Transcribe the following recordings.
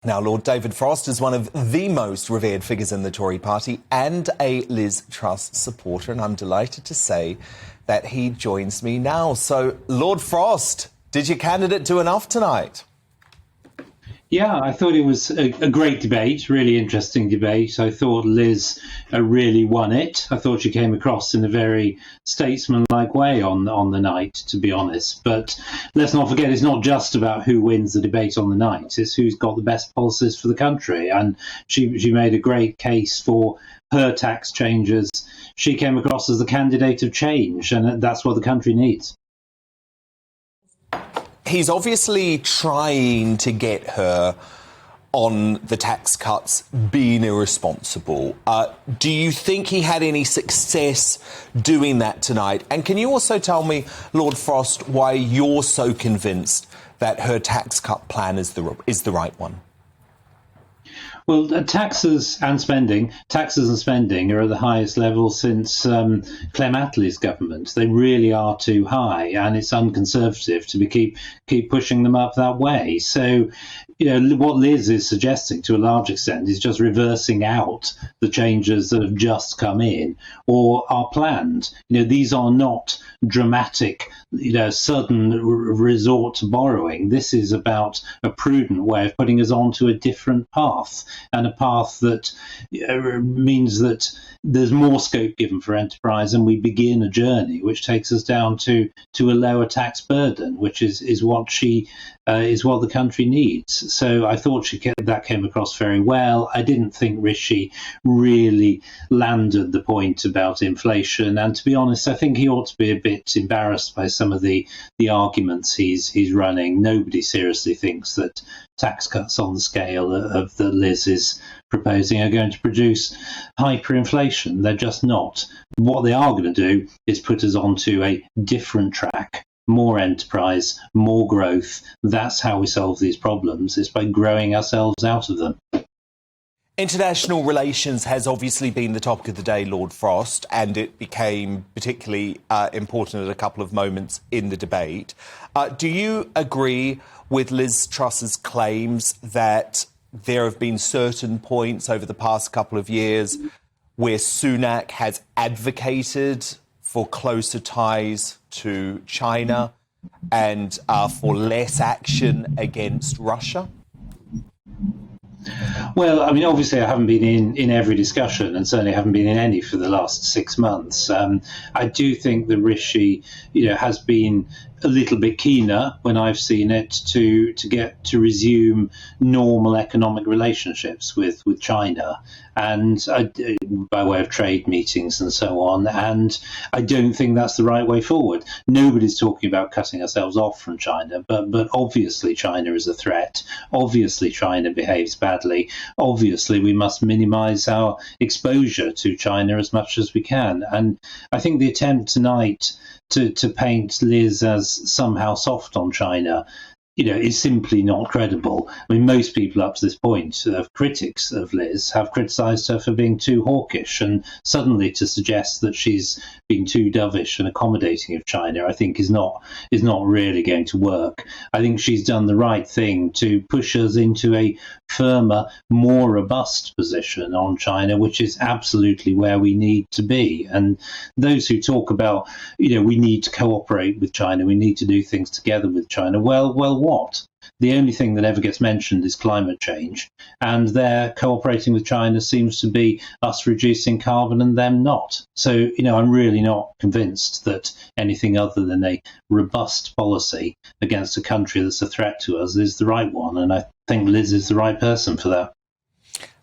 Now, Lord David Frost is one of the most revered figures in the Tory party and a Liz Truss supporter, and I'm delighted to say that he joins me now. So, Lord Frost, did your candidate do enough tonight? Yeah, I thought it was a great debate, really interesting debate. I thought Liz really won it. I thought she came across in a very statesmanlike way on the night, to be honest. But let's not forget, it's not just about who wins the debate on the night. It's who's got the best policies for the country. And she made a great case for her tax changes. She came across as the candidate of change, and that's what the country needs. He's obviously trying to get her on the tax cuts being irresponsible. Do you think he had any success doing that tonight? And can you also tell me, Lord Frost, why you're so convinced that her tax cut plan is the right one? Well, taxes and spending are at the highest level since Clem Attlee's government. They really are too high, and it's unconservative to keep pushing them up that way. So, what Liz is suggesting to a large extent is just reversing out the changes that have just come in or are planned. These are not dramatic, sudden resort to borrowing. This is about a prudent way of putting us onto a different path, and a path that means that there's more scope given for enterprise, and we begin a journey which takes us down to a lower tax burden, which is what the country needs. So I thought that came across very well. I didn't think Rishi really landed the point about inflation, and to be honest, I think he ought to be a bit embarrassed by some of the arguments he's running. Nobody seriously thinks that tax cuts on the scale of that Liz is proposing are going to produce hyperinflation. They're just not. What they are going to do is put us onto a different track. More enterprise, more growth. That's how we solve these problems. It's by growing ourselves out of them. International relations has obviously been the topic of the day, Lord Frost, and it became particularly important at a couple of moments in the debate. Do you agree with Liz Truss's claims that there have been certain points over the past couple of years where Sunak has advocated for closer ties to China and for less action against Russia? Well, I mean, obviously I haven't been in every discussion, and certainly haven't been in any for the last 6 months. I do think that Rishi, has been a little bit keener when I've seen it to resume normal economic relationships with China, and by way of trade meetings and so on. And I don't think that's the right way forward. Nobody's talking about cutting ourselves off from China, but obviously China is a threat. Obviously China behaves badly. Obviously we must minimise our exposure to China as much as we can. And I think the attempt tonight to paint Liz as somehow soft on China, is simply not credible. I mean, most people up to this point, critics of Liz, have criticised her for being too hawkish, and suddenly to suggest that she's being too dovish and accommodating of China, I think is not really going to work. I think she's done the right thing to push us into a firmer, more robust position on China, which is absolutely where we need to be. And those who talk about, we need to cooperate with China, we need to do things together with China, well, what? The only thing that ever gets mentioned is climate change, and their cooperating with China seems to be us reducing carbon and them not. So, I'm really not convinced that anything other than a robust policy against a country that's a threat to us is the right one, and I think Liz is the right person for that.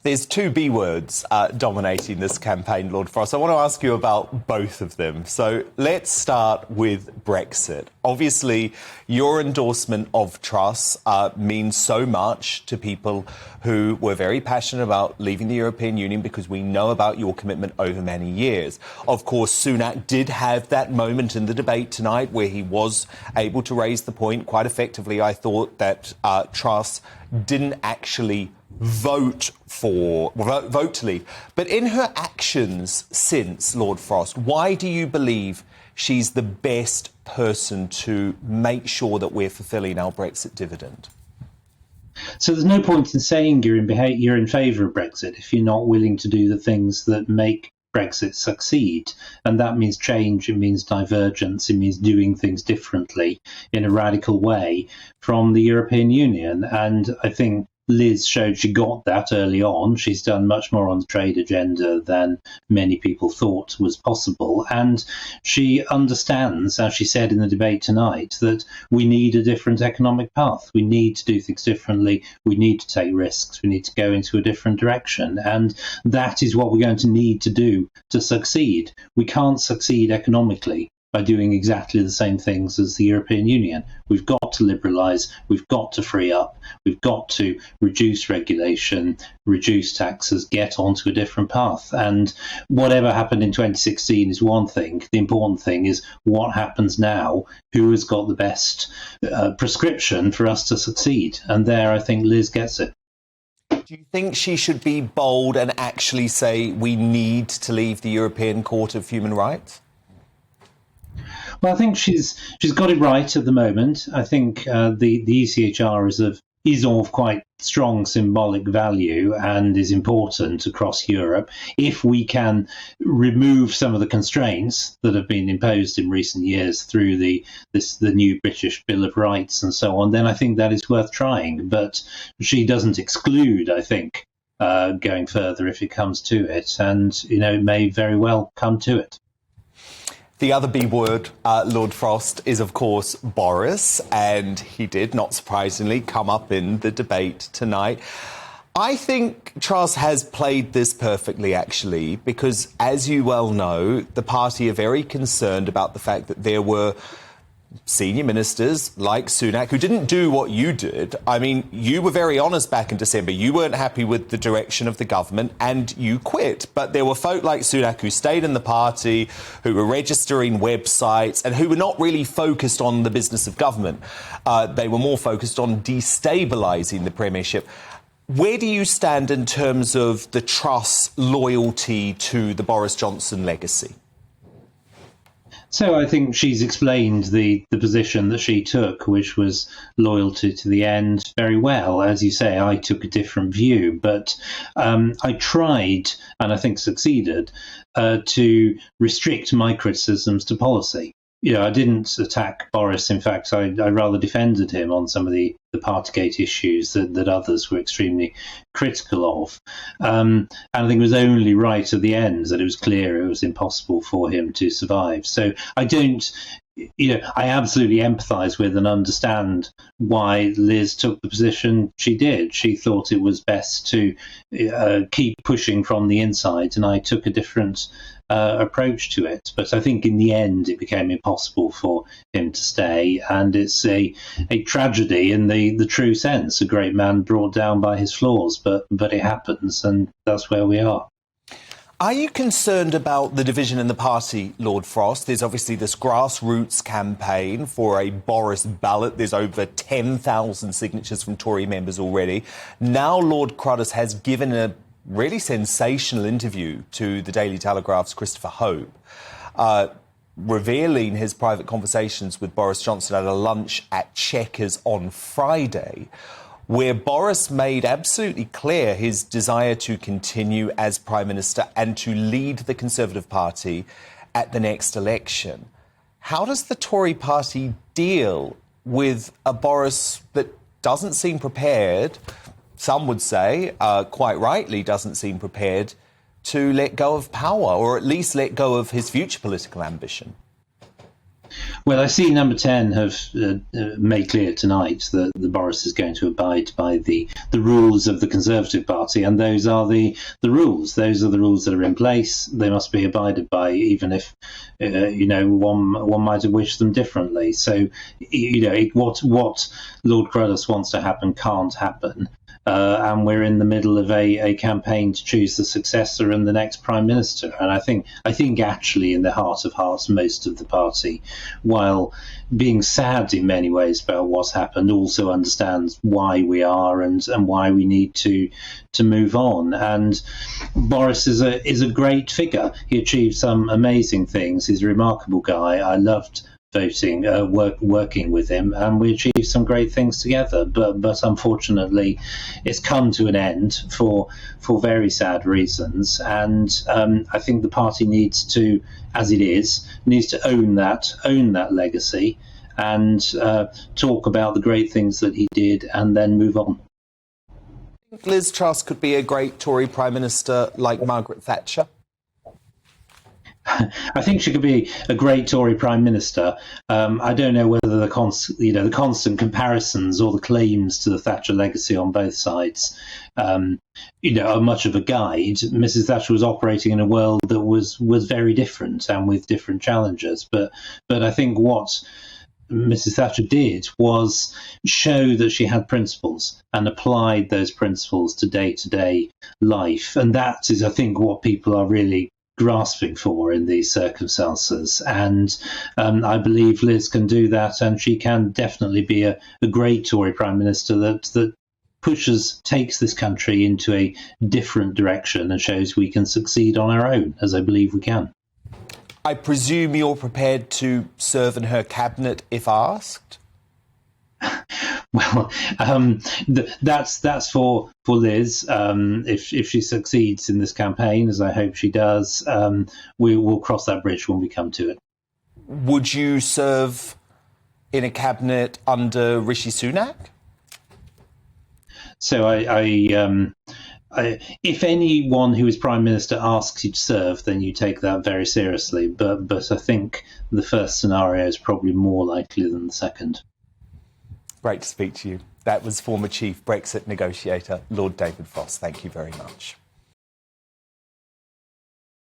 There's two B words dominating this campaign, Lord Frost. I want to ask you about both of them. So let's start with Brexit. Obviously, your endorsement of Truss means so much to people who were very passionate about leaving the European Union, because we know about your commitment over many years. Of course, Sunak did have that moment in the debate tonight where he was able to raise the point quite effectively. I thought that Truss didn't actually vote to leave. But in her actions since, Lord Frost, why do you believe she's the best person to make sure that we're fulfilling our Brexit dividend? So there's no point in saying you're in favour of Brexit if you're not willing to do the things that make Brexit succeed. And that means change, it means divergence, it means doing things differently in a radical way from the European Union. And I think Liz showed she got that early on. She's done much more on the trade agenda than many people thought was possible. And she understands, as she said in the debate tonight, that we need a different economic path. We need to do things differently. We need to take risks. We need to go into a different direction. And that is what we're going to need to do to succeed. We can't succeed economically by doing exactly the same things as the European Union. We've got to liberalise, we've got to free up, we've got to reduce regulation, reduce taxes, get onto a different path. And whatever happened in 2016 is one thing. The important thing is what happens now, who has got the best prescription for us to succeed. And there I think Liz gets it. Do you think she should be bold and actually say we need to leave the European Court of Human Rights? Well, I think she's got it right at the moment. I think the ECHR is of quite strong symbolic value and is important across Europe. If we can remove some of the constraints that have been imposed in recent years through the new British Bill of Rights and so on, then I think that is worth trying. But she doesn't exclude, I think, going further if it comes to it. And, it may very well come to it. The other B word, Lord Frost, is, of course, Boris, and he did, not surprisingly, come up in the debate tonight. I think Truss has played this perfectly, actually, because, as you well know, the party are very concerned about the fact that there were senior ministers like Sunak who didn't do what you did. I mean, you were very honest back in December. You weren't happy with the direction of the government and you quit. But there were folk like Sunak who stayed in the party, who were registering websites and who were not really focused on the business of government. They were more focused on destabilising the Premiership. Where do you stand in terms of the Truss loyalty to the Boris Johnson legacy? So I think she's explained the position that she took, which was loyalty to the end, very well. As you say, I took a different view, but I tried, and I think succeeded, to restrict my criticisms to policy. I didn't attack Boris. In fact, I rather defended him on some of the Partygate issues that others were extremely critical of. And I think it was only right at the end that it was clear it was impossible for him to survive. So I absolutely empathise with and understand why Liz took the position she did. She thought it was best to keep pushing from the inside, and I took a different approach to it. But I think in the end it became impossible for him to stay, and it's a tragedy in the true sense. A great man brought down by his flaws, but it happens, and that's where we are. Are you concerned about the division in the party, Lord Frost? There's obviously this grassroots campaign for a Boris ballot. There's over 10,000 signatures from Tory members already. Now Lord Cruddas has given a really sensational interview to the Daily Telegraph's Christopher Hope, revealing his private conversations with Boris Johnson at a lunch at Chequers on Friday, where Boris made absolutely clear his desire to continue as Prime Minister and to lead the Conservative Party at the next election. How does the Tory party deal with a Boris that doesn't seem prepared, some would say, quite rightly doesn't seem prepared to let go of power, or at least let go of his future political ambition? Well, I see Number 10 have made clear tonight that the Boris is going to abide by the rules of the Conservative Party, and those are the rules. Those are the rules that are in place. They must be abided by, even if one might have wished them differently. So, what Lord Cruddas wants to happen can't happen. And we're in the middle of a campaign to choose the successor and the next Prime Minister. And I think actually in the heart of hearts, most of the party, while being sad in many ways about what's happened, also understands why we are and why we need to move on. And Boris is a great figure. He achieved some amazing things. He's a remarkable guy. I loved working with him, and we achieved some great things together. But unfortunately, it's come to an end for very sad reasons, and I think the party needs to, as it is, needs to own that legacy, and talk about the great things that he did, and then move on. Liz Truss could be a great Tory Prime Minister like Margaret Thatcher? I think she could be a great Tory Prime Minister. I don't know whether the constant comparisons or the claims to the Thatcher legacy on both sides, are much of a guide. Mrs. Thatcher was operating in a world that was very different and with different challenges. But I think what Mrs. Thatcher did was show that she had principles and applied those principles to day-to-day life. And that is, I think, what people are really grasping for in these circumstances. And I believe Liz can do that, and she can definitely be a great Tory Prime Minister that takes this country into a different direction and shows we can succeed on our own, as I believe we can. I presume you're prepared to serve in her cabinet if asked? Well, that's for Liz. If she succeeds in this campaign, as I hope she does, we will cross that bridge when we come to it. Would you serve in a cabinet under Rishi Sunak? So if anyone who is Prime Minister asks you to serve, then you take that very seriously. But I think the first scenario is probably more likely than the second. Great to speak to you. That was former Chief Brexit negotiator, Lord David Frost. Thank you very much.